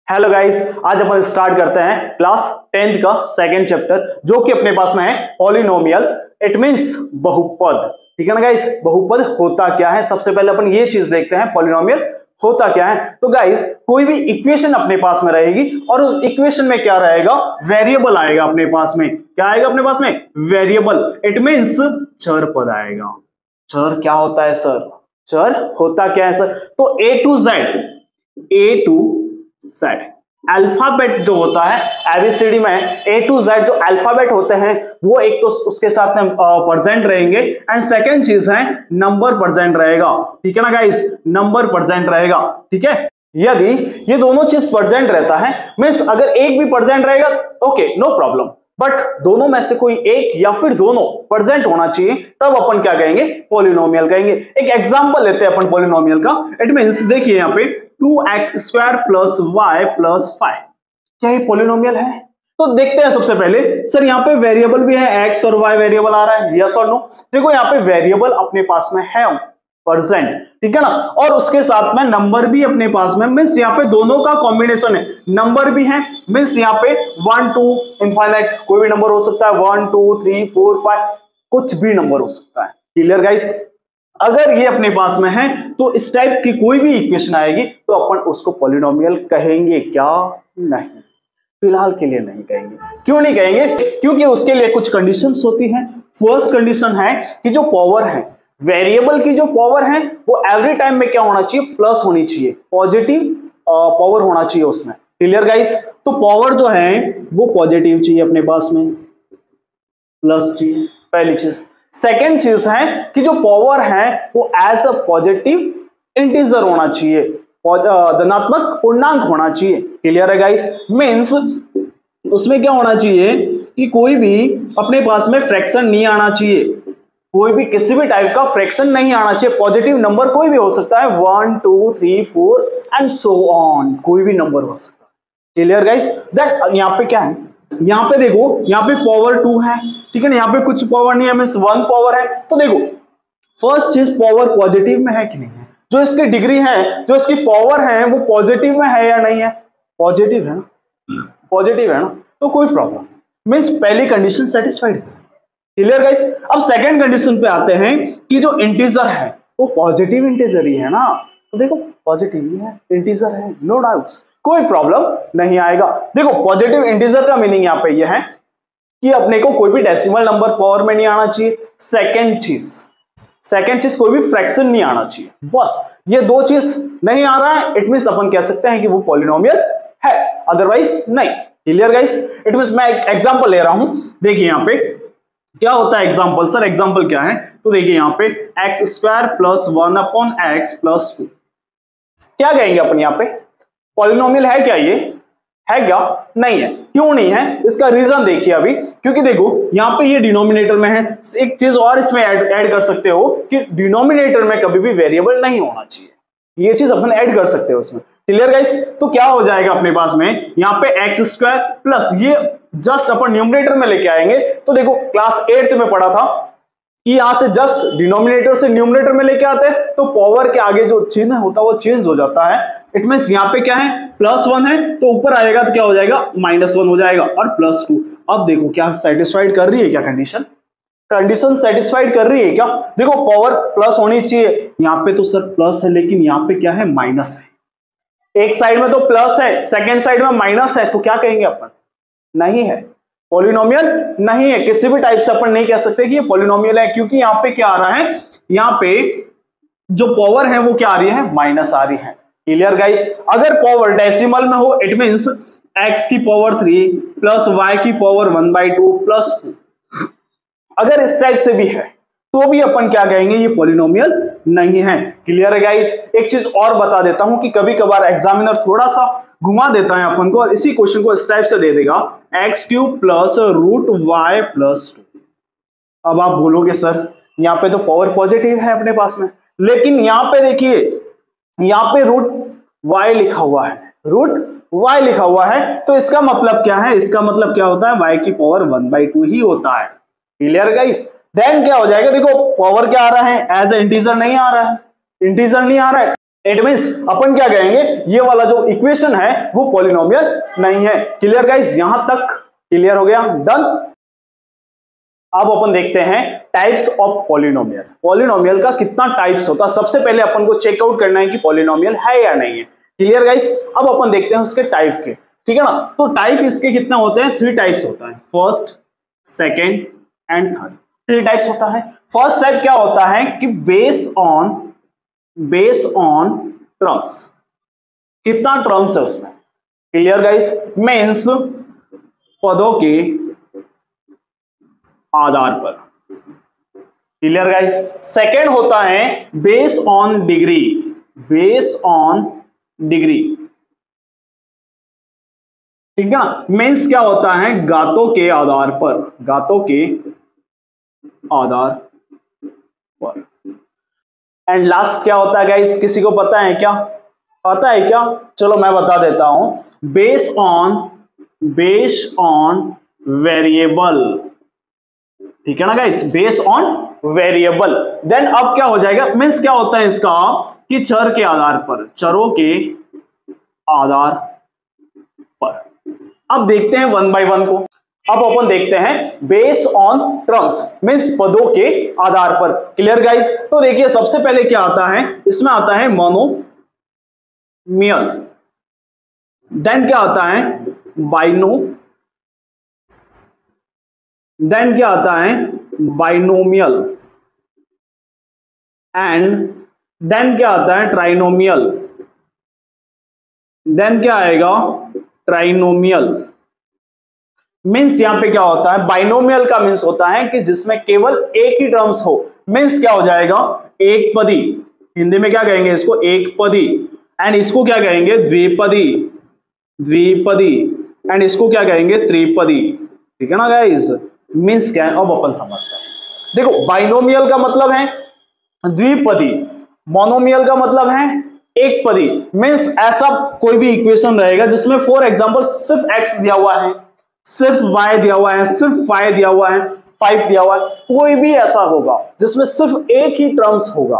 Hello guys, आज अपन start करते हैं क्लास 10th का सेकंड चैप्टर जो कि अपने पास में है पॉलिनोमियल। इट मींस बहुपद। ठीक है ना गाइस, बहुपद होता क्या है। सबसे पहले अपन ये चीज देखते हैं पॉलिनोमियल होता क्या है। तो गाइस, कोई भी इक्वेशन अपने पास में रहेगी और उस इक्वेशन में क्या रहेगा, वेरिएबल आएगा अपने पास में। क्या आएगा अपने पास में? वेरिएबल। इट मींस चर पद आएगा। चर क्या होता है सर? चर होता क्या है सर? तो ए टू जेड अल्फाबेट जो होता है एबीसीडी में, ए टू जेड जो अल्फाबेट होते हैं वो एक तो उसके साथ में प्रेजेंट रहेंगे एंड सेकंड चीज है नंबर प्रेजेंट रहेगा। ठीक है ना गाइस, नंबर प्रेजेंट रहेगा। ठीक है, यदि ये दोनों चीज प्रेजेंट रहता है मींस अगर एक भी प्रेजेंट रहेगा ओके नो प्रॉब्लम, बट दोनों में से कोई एक या फिर दोनों प्रेजेंट होना चाहिए, तब अपन क्या कहेंगे? पॉलिनोमियल कहेंगे। एक एग्जांपल लेते हैं अपन पॉलिनोमियल का। इट मींस देखिए यहाँ पे 2x² प्लस y प्लस 5, क्या ये पॉलिनोमियल है? तो देखते हैं सबसे पहले। सर यहाँ पे वेरिएबल भी है, x और y वेरिएबल आ रहा है, यस और नो? देखो यहाँ पे वेरिएबल अपने पास में है परसेंट, ठीक है ना, और उसके साथ में नंबर भी अपने पास में, मींस यहाँ पे दोनों का कॉम्बिनेशन है। नंबर भी है मींस यहाँ पे 1 2 इनफाइनाइट कोई भी नंबर हो सकता है, 1 2 3 4 5 कुछ भी नंबर हो सकता है। Clear guys? अगर ये अपने पास में है तो इस टाइप की कोई भी इक्वेशन आएगी तो अपन उसको पॉलिनोमियल कहेंगे क्या? नहीं, फिलहाल के लिए नहीं कहेंगे। क्यों नहीं कहेंगे? क्योंकि उसके लिए कुछ कंडीशंस होती हैं। फर्स्ट कंडीशन है कि जो पावर है, वेरिएबल की जो पावर है वो एवरी टाइम में क्या होना चाहिए? प्लस होनी चाहिए, पॉजिटिव पावर होना चाहिए उसमें। Clear guys? तो पावर जो है वो पॉजिटिव चाहिए अपने पास में, प्लस चाहिए, पहली चीज। सेकेंड चीज है कि जो पावर है वो एज अ पॉजिटिव इंटीजर होना चाहिए, धनात्मक पूर्णांक होना चाहिए। क्लियर है गाइस? मींस उसमें क्या होना चाहिए कि कोई भी अपने पास में फ्रैक्शन नहीं आना चाहिए, कोई भी किसी भी टाइप का फ्रैक्शन नहीं आना चाहिए। पॉजिटिव नंबर कोई भी हो सकता है, 1 2 3 4 एंड सो ऑन, कोई भी नंबर हो सकता है। Clear guys? दैट यहाँ पे क्या है, यहाँ पे देखो, यहाँ पे पावर 2 है, ठीक है ना, यहाँ पे कुछ पावर नहीं है, मींस 1 पावर है। तो देखो फर्स्ट चीज, पावर पॉजिटिव में है कि नहीं है? जो इसकी डिग्री है, जो इसकी पावर है वो पॉजिटिव में है या नहीं है? पॉजिटिव है ना, पॉजिटिव है ना, तो कोई प्रॉब्लम नहीं, मींस पहली कंडीशन सेटिस्फाइड है। Clear guys? अब सेकंड कंडीशन पे आते हैं कि जो इंटीजर है वो पॉजिटिव इंटीजर ही है ना, तो देखो पॉजिटिव ही है, इंटीजर है, नो डाउट्स, कोई प्रॉब्लम नहीं आएगा। देखो पॉजिटिव इंटीजर का मीनिंग यहाँ पे यह है कि अपने को कोई भी डेसिमल नंबर पावर में नहीं आना चाहिए। सेकंड चीज कोई भी फ्रैक्शन नहीं आना चाहिए। बस ये दो चीज नहीं आ रहा है, इट मींस अपन कह सकते हैं कि वो पॉलिनोमियल है, अदरवाइज नहीं। Clear guys? इट मींस मैं एक एग्जांपल ले रहा हूं। देखिए यहाँ पे क्या होता है एग्जांपल। सर एग्जांपल क्या है? तो देखिए यहाँ पे x² plus 1 upon x plus 2, क्या कहेंगे अपन यहाँ पे? पॉलिनोमियल है क्या ये? है क्या? नहीं है। क्यों नहीं है? इसका रीजन देखिए अभी, क्योंकि देखो यहाँ पे ये डिनोमिनेटर में है। एक चीज और इसमें ऐड कर सकते हो कि डिनोमिनेटर में कभी भी वेरिएबल नहीं होना चाहिए, ये चीज अपन ऐड कर सकते हो उसमें। Clear guys? तो क्या हो जाएगा अपने पास में यहाँ पे x² प्लस, ये जस्ट अपन न्यूमरेटर में लेके आएंगे। तो देखो क्लास 8th में पढ़ा था कि यहां से जस्ट डिनोमिनेटर से न्यूमरेटर में लेके आते हैं तो पावर के आगे जो चिन्ह होता है वो चेंज हो जाता है। इट मींस यहाँ पे क्या है? +1 है, तो ऊपर आएगा तो क्या हो जाएगा? -1 हो जाएगा, और +2। अब देखो क्या सेटिस्फाइड कर रही है क्या कंडीशन? कंडीशन सेटिस्फाइड कर रही है क्या? देखो पावर प्लस होनी चाहिए, यहाँ पे तो सर प्लस है लेकिन यहाँ पे क्या है? माइनस है। एक साइड में तो प्लस है, सेकेंड साइड में माइनस है, तो क्या कहेंगे अपन? नहीं है, पॉलिनोमियल नहीं है। किसी भी टाइप से अपन नहीं कह सकते कि ये पॉलिनोमियल है, क्योंकि यहाँ पे क्या आ रहा है? यहाँ पे जो पावर है वो क्या आ रही है? माइनस आ रही है। Clear guys? अगर पावर डेसिमल में हो इट मींस x की पावर 3 प्लस y की पावर 1/2 प्लस 2, अगर इस टाइप से भी है तो भी अपन क्या कहेंगे? ये पॉलिनोमियल नहीं है। क्लियर है गाइस? एक चीज और बता देता हूं कि कभी कभार एग्जामिनर थोड़ा सा घुमा देता है अपन को और इसी क्वेश्चन को इस टाइप से दे देगा, x³ प्लस √y प्लस 2। अब आप बोलोगे सर यहाँ पे तो पावर पॉजिटिव है अपने पास में, लेकिन यहाँ पे देखिए यहाँ पे √y लिखा हुआ है, √y लिखा हुआ है, तो इसका मतलब क्या है? इसका मतलब क्या होता है? y की पावर 1/2 ही होता है। Clear guys? देन क्या हो जाएगा? देखो पावर क्या आ रहा है? एज ए इंटीजर नहीं आ रहा है, इंटीजर नहीं आ रहा है, इट मींस अपन क्या कहेंगे, ये वाला जो इक्वेशन है वो पॉलिनोमियल नहीं है। क्लियर गाइस, यहां तक क्लियर हो गया, डन। अब अपन देखते हैं टाइप्स ऑफ पॉलिनोमियल। पॉलिनोमियल का कितना टाइप्स होता है, सबसे पहले अपन को चेकआउट करना है कि पॉलिनोमियल है या नहीं है। क्लियर गाइस, अब अपन देखते हैं उसके टाइप के, ठीक है ना। तो टाइप इसके कितने होते हैं, 3 टाइप्स होता है, first, second and third, 3 types होता है। फर्स्ट टाइप क्या होता है कि बेस ऑन टर्म्स, कितना टर्म्स है उसमें। क्लियर गाइस, मींस पदों के आधार पर। क्लियर गाइस, सेकेंड होता है base on degree, base on degree, ठीक है ना। मींस क्या होता है, गातों के आधार पर, गातों के आधार पर। एंड लास्ट क्या होता है गाइस, किसी को पता है क्या, पता है क्या, चलो मैं बता देता हूं, बेस ऑन वेरिएबल, ठीक है ना guys, base on variable. Then अब क्या हो जाएगा, मींस क्या होता है इसका कि चर के आधार पर, चरों के आधार पर। अब देखते हैं 1 बाय 1 को। अब अपन देखते हैं बेस ऑन टर्म्स, मींस पदों के आधार पर। क्लियर गाइस, तो देखिए सबसे पहले क्या आता है, इसमें आता है मोनोमियल, देन क्या आता है देन क्या आता है बाइनोमियल, एंड देन क्या आता है ट्राइनोमियल, देन क्या आएगा ट्राइनोमियल। मींस यहां पे क्या होता है, बाइनोमियल का मींस होता है कि जिसमें केवल एक ही टर्म्स हो, मींस क्या हो जाएगा एक पदी, हिंदी में क्या कहेंगे इसको, एक पदी, एंड इसको क्या कहेंगे द्विपदी, एंड इसको क्या कहेंगे त्रिपदी, ठीक है ना गाइस। मींस क्या है, अब अपन समझते हैं। देखो बाइनोमियल का मतलब है द्विपदी, मोनोमियल का मतलब है एक पदी। मींस ऐसा कोई भी इक्वेशन रहेगा जिसमें फॉर एग्जांपल सिर्फ x दिया हुआ है, सिर्फ y दिया हुआ है, सिर्फ 5 दिया हुआ है, 5 दिया हुआ है, कोई भी ऐसा होगा जिसमें सिर्फ एक ही टर्म्स होगा।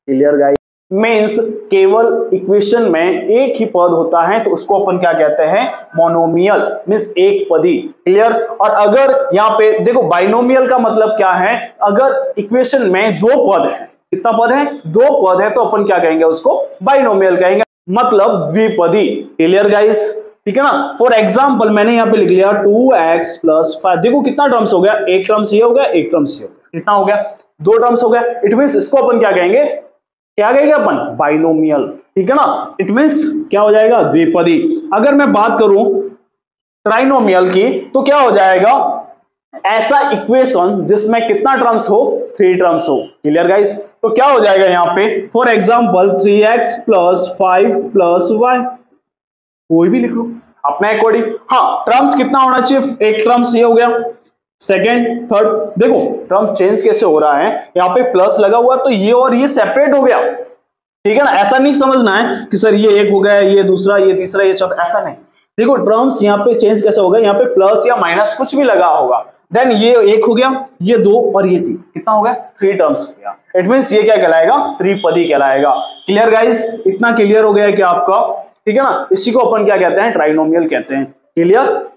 क्लियर गाइस, मींस केवल इक्वेशन में एक ही पद होता है तो उसको अपन क्या कहते हैं, मोनोमियल, मींस एक पदी। क्लियर। और अगर यहाँ पे देखो बाइनोमियल का मतलब क्या है, अगर इक्वेशन में 2 पद है, कितना पद है, 2 पद है, तो अपन क्या कहेंगे उसको बाइनोमियल कहेंगे, मतलब द्विपदी। क्लियर गाइस, ठीक है ना। फॉर एग्जाम्पल मैंने यहाँ पे लिख लिया 2x + 5, देखो कितना टर्म्स हो गया, एक टर्म्स ये हो गया, एक टर्म्स ये हो गया, कितना हो गया 2 टर्म्स हो गया। इट मींस इसको अपन क्या कहेंगे, क्या कहेंगे अपन बाइनोमियल, ठीक है ना। इट मींस क्या हो जाएगा द्विपदी। अगर मैं बात करूं ट्राइनोमियल की तो क्या हो जाएगा, ऐसा इक्वेशन जिसमें कितना टर्म्स हो, 3 टर्म्स हो। क्लियर गाइस, तो क्या हो जाएगा यहाँ पे फॉर एग्जाम्पल 3x + 5 + y, कोई भी लिख लो अपने अकॉर्डिंग। हाँ, टर्म्स कितना होना चाहिए, एक टर्म्स ये हो गया, सेकेंड थर्ड। देखो टर्म चेंज कैसे हो रहा है, यहाँ पे प्लस लगा हुआ तो ये और ये सेपरेट हो गया, ठीक है ना। ऐसा नहीं समझना है कि सर ये एक हो गया, ये दूसरा, ये तीसरा, ये चौथा, ऐसा नहीं। देखो टर्म्स यहाँ पे चेंज कैसे हो गया, यहाँ पे प्लस या माइनस कुछ भी लगा होगा, देन ये एक हो गया, ये 2 और ये 3, कितना हो गया 3 टर्म्स हो गया। इट मींस ये क्या कहलाएगा, त्रिपदी कहलाएगा। क्लियर गाइस, इतना क्लियर हो गया है कि आपका, ठीक है ना। इसी को अपन क्या कहते हैं, ट्राइनोमियल कहते हैं। क्लियर।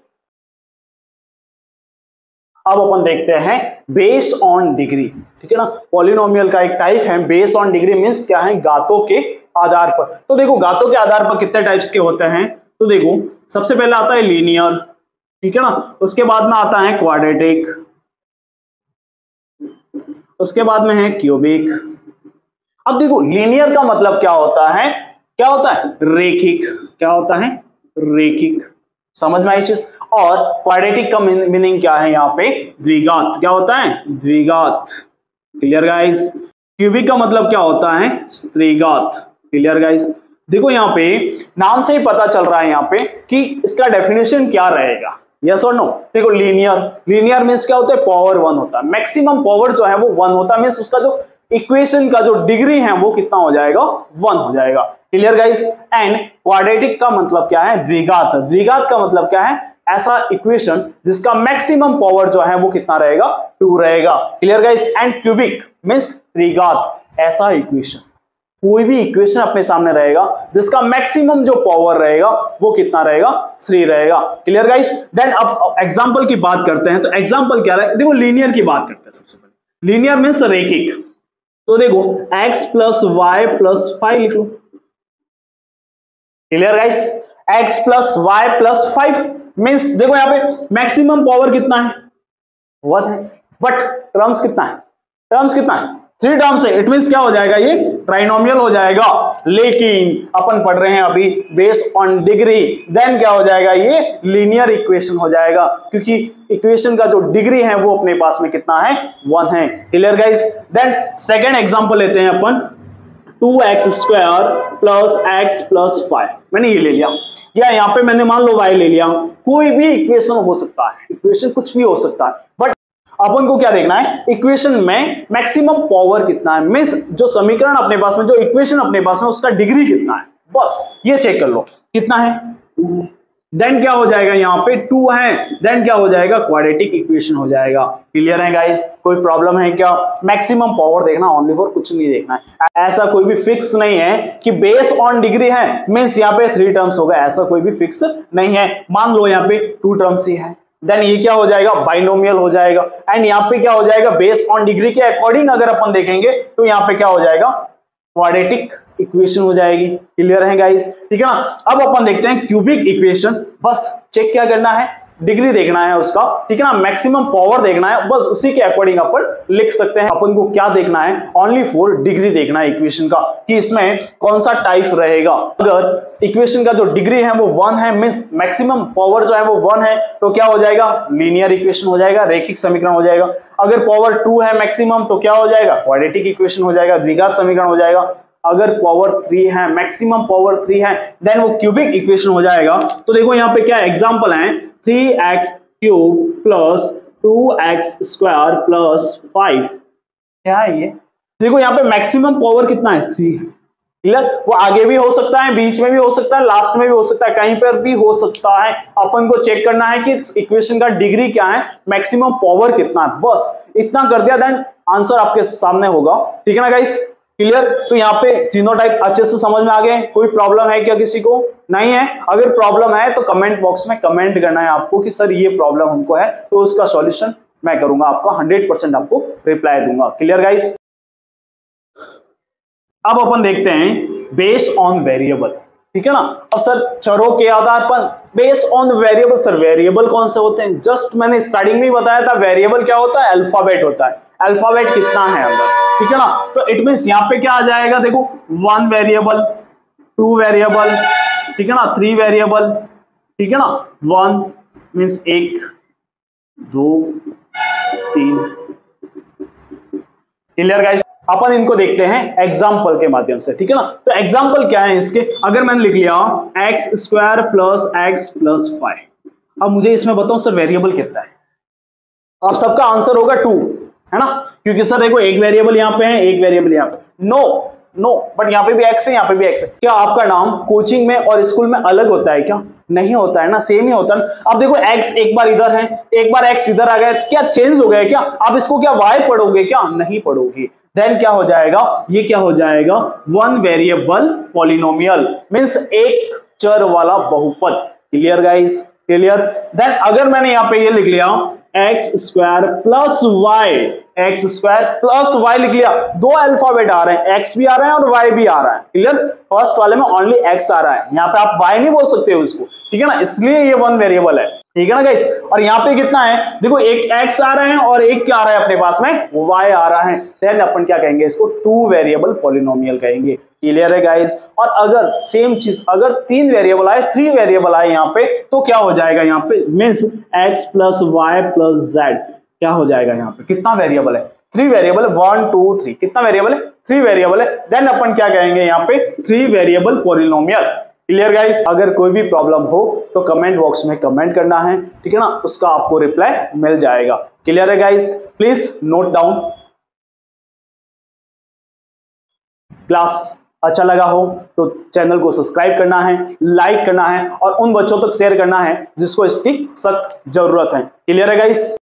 अब अपन देखते हैं बेस ऑन डिग्री, ठीक है ना। पॉलिनोमियल का एक टाइप है बेस ऑन डिग्री, मींस क्या है, गातों के आधार पर। तो देखो गातों के आधार पर कितने टाइप्स के होते हैं, तो देखो सबसे पहले आता है लीनियर, ठीक है ना। उसके बाद में आता है क्वाड्रेटिक, उसके बाद में है क्यूबिक। अब देखो लीनियर का मतलब क्या होता है, क्या होता है रेखिक, क्या होता है रेखिक, समझ में आई चीज। और क्वाड्रेटिक का मीनिंग क्या है, यहाँ पे द्विघात, क्या होता है द्विघात। Clear guys. क्यूबिक का मतलब क्या होता है, त्रिघात। Clear guys. देखो यहाँ पे नाम से ही पता चल रहा है यहाँ पे कि इसका डेफिनेशन क्या रहेगा, यस और नो। देखो लीनियर मींस क्या होता है, पावर 1 होता है, मैक्सिमम पावर जो है वो 1 होता है, मींस उसका जो इक्वेशन का जो डिग्री है वो कितना हो जाएगा, 1 हो जाएगा। Clear guys. एंड क्वाड्रेटिक का मतलब क्या है, द्विघात। द्विघात का मतलब क्या है, ऐसा इक्वेशन जिसका मैक्सिमम पावर जो है वो कितना रहेगा, 2 रहेगा। Clear guys. And cubic means त्रिघात, ऐसा इक्वेशन कोई भी इक्वेशन अपने सामने रहेगा जिसका मैक्सिमम जो पावर रहेगा वो कितना रहेगा, 3 रहेगा। Clear guys? देन अब एग्जांपल की बात करते हैं। तो एग्जांपल क्या रहा है, देखो लीनियर की बात करते हैं सबसे पहले। लीनियर मींस रैखिक। तो देखो x प्लस वाई प्लस 5 लिख लो। Clear guys? x plus Y plus 5 means देखो यहां पे मैक्सिमम पावर कितना है, 1 है, बट टर्म्स कितना है, टर्म्स कितना है, 3 टर्म्स है। इट मींस क्या हो जाएगा, ये ट्राइनोमियल हो जाएगा। लेकिन अपन पढ़ रहे हैं अभी बेस्ड ऑन डिग्री, देन क्या हो जाएगा, ये लीनियर इक्वेशन हो जाएगा, क्योंकि इक्वेशन का जो डिग्री है वो अपने पास में कितना है, 1 है। Clear guys? Then second example लेते हैं अपन, 2x square plus x plus 5। मैंने ये ले लिया, या यहाँ पे मैंने मान लो y ले लिया। कोई भी इक्वेशन हो सकता है, इक्वेशन कुछ भी हो सकता है, बट अपन को क्या देखना है, इक्वेशन में मैक्सिमम पावर कितना है, मींस जो समीकरण अपने पास में, जो इक्वेशन अपने पास में, उसका डिग्री कितना है, बस ये चेक कर लो कितना है। देन क्या हो जाएगा, यहाँ पे 2 है, देन क्या हो जाएगा, क्वाड्रेटिक इक्वेशन हो जाएगा। क्लियर है गाइस? कोई प्रॉब्लम है क्या? मैक्सिमम पावर देखना ओनली फॉर, कुछ नहीं देखना है। ऐसा कोई भी फिक्स नहीं है कि बेस ऑन डिग्री है मींस यहाँ पे 3 टर्म्स होगा, ऐसा कोई भी फिक्स नहीं है। मान लो यहाँ पे 2 टर्म्स ही है, देन ये क्या हो जाएगा, बाइनोमियल हो जाएगा। एंड यहाँ पे क्या हो जाएगा, बेस्ड ऑन डिग्री के अकॉर्डिंग अगर अपन देखेंगे तो यहाँ पे क्या हो जाएगा, क्वाड्रेटिक इक्वेशन हो जाएगी। क्लियर है गाइस? ठीक है ना? अब अपन देखते हैं क्यूबिक इक्वेशन। बस चेक क्या करना है, डिग्री देखना है उसका, ठीक है ना, मैक्सिमम पावर देखना है, बस उसी के अकॉर्डिंग अपन लिख सकते हैं। अपन को क्या देखना है, ओनली फॉर डिग्री देखना है इक्वेशन का, कि इसमें कौन सा टाइप रहेगा। अगर इक्वेशन का जो डिग्री है वो 1 है, मींस मैक्सिमम पावर जो है वो 1 है, तो क्या हो जाएगा, लीनियर इक्वेशन हो जाएगा, रैखिक समीकरण हो जाएगा। अगर पावर 2 है मैक्सिमम, तो क्या हो जाएगा, क्वाड्रेटिक इक्वेशन हो जाएगा, द्विघात समीकरण हो जाएगा। अगर पावर 3 है, मैक्सिमम पावर 3 है, देन वो क्यूबिक इक्वेशन हो जाएगा। तो देखो यहाँ पे क्या एग्जांपल है, 3x cube plus 2x square plus 5। क्या है ये, देखो यहाँ पे मैक्सिमम पावर कितना है, 3 है। क्लियर? वो आगे भी हो सकता है, बीच में भी हो सकता है, लास्ट में भी हो सकता है, कहीं पर भी हो सकता है। अपन को चेक करना है कि इक्वेशन का डिग्री क्या है, मैक्सिमम पावर कितना है, बस इतना कर दिया, देन आंसर आपके सामने होगा। ठीक है ना गाइस? क्लियर? तो यहाँ पे तीनों टाइप अच्छे से समझ में आ गए। कोई प्रॉब्लम है क्या किसी को? नहीं है? अगर प्रॉब्लम है तो कमेंट बॉक्स में कमेंट करना है आपको कि सर ये प्रॉब्लम हमको है, तो उसका सॉल्यूशन मैं करूंगा, आपका 100% आपको रिप्लाई दूंगा। Clear guys? अब अपन देखते हैं बेस्ड ऑन वेरिएबल। ठीक है ना? अब सर चरों के आधार पर based on variable, sir variable कौन से होते हैं? जस्ट मैंने स्टार्टिंग में ही बताया था, वेरिएबल क्या होता है, अल्फाबेट होता है। अल्फाबेट कितना है अंदर, ठीक है ना? तो इट मींस यहाँ पे क्या आ जाएगा, देखो 1 वेरिएबल, 2 वेरिएबल, ठीक है ना, 3 वेरिएबल, ठीक है ना, 1 मींस 1 2 3। Clear guys? अपन इनको देखते हैं एग्जाम्पल के माध्यम से। ठीक है ना? तो एग्जाम्पल क्या है इसके, अगर मैंने लिख लिया x square plus x plus 5। अब मुझे इसमें बताओ सर वेरिएबल कितना है? अब सबका आंसर होगा 2, है ना, क्योंकि सर देखो एक वेरिएबल यहाँ पे है, एक वेरिएबल यहाँ पे, नो बट यहाँ पे भी एक्स है, यहाँ पे भी एक्स है। क्या आपका नाम कोचिंग में और स्कूल में अलग होता है क्या? नहीं होता है ना, सेम ही होता है। अब देखो एक्स एक बार इधर है, एक बार एक्स इधर आ गया, क्या चेंज हो गया क्या? आप इसको क्या वाई पढ़ोगे क्या? नहीं पढ़ोगे। देन क्या हो जाएगा, ये क्या हो जाएगा, 1 वेरिएबल पॉलिनोमियल, मींस एक चर वाला बहुपद। Clear guys? क्लियर? देन अगर मैंने यहाँ पे ये लिख लिया x square plus y, x square plus y लिख लिया, 2 अल्फाबेट आ रहे हैं, एक्स भी आ रहा है और वाई भी आ रहा है। क्लियर? फर्स्ट वाले में ओनली एक्स आ रहा है, यहाँ पे आप वाई नहीं बोल सकते हो इसको, ठीक है ना, इसलिए ये 1 वेरिएबल है। ठीक है ना गाइस? और यहाँ पे कितना है, देखो एक एक्स आ रहा है और एक क्या आ रहा है अपने पास में, वाई आ रहा है। देन अपन क्या कहेंगे इसको, 2 वेरिएबल पॉलिनोमियल कहेंगे। क्लियर है गाइस? और अगर सेम चीज अगर 3 वेरिएबल आए, 3 वेरिएबल आए यहाँ पे, तो क्या हो जाएगा, यहाँ पे means x plus Y plus z क्या हो जाएगा, यहाँ पे कितना वेरिएबल है, 3 वेरिएबल, 1 2 3, कितना वेरिएबल है, 3 वेरिएबल है। देन अपन क्या कहेंगे यहाँ पे, 3 वेरिएबल पॉलिनोमियल। Clear guys? अगर कोई भी प्रॉब्लम हो तो कमेंट बॉक्स में कमेंट करना है, ठीक है ना, उसका आपको रिप्लाई मिल जाएगा। क्लियर है guys? Please note down. Class अच्छा लगा हो तो चैनल को सब्सक्राइब करना है, लाइक करना है और उन बच्चों तक शेयर करना है जिसको इसकी सख्त जरूरत है। क्लियर है गाइस?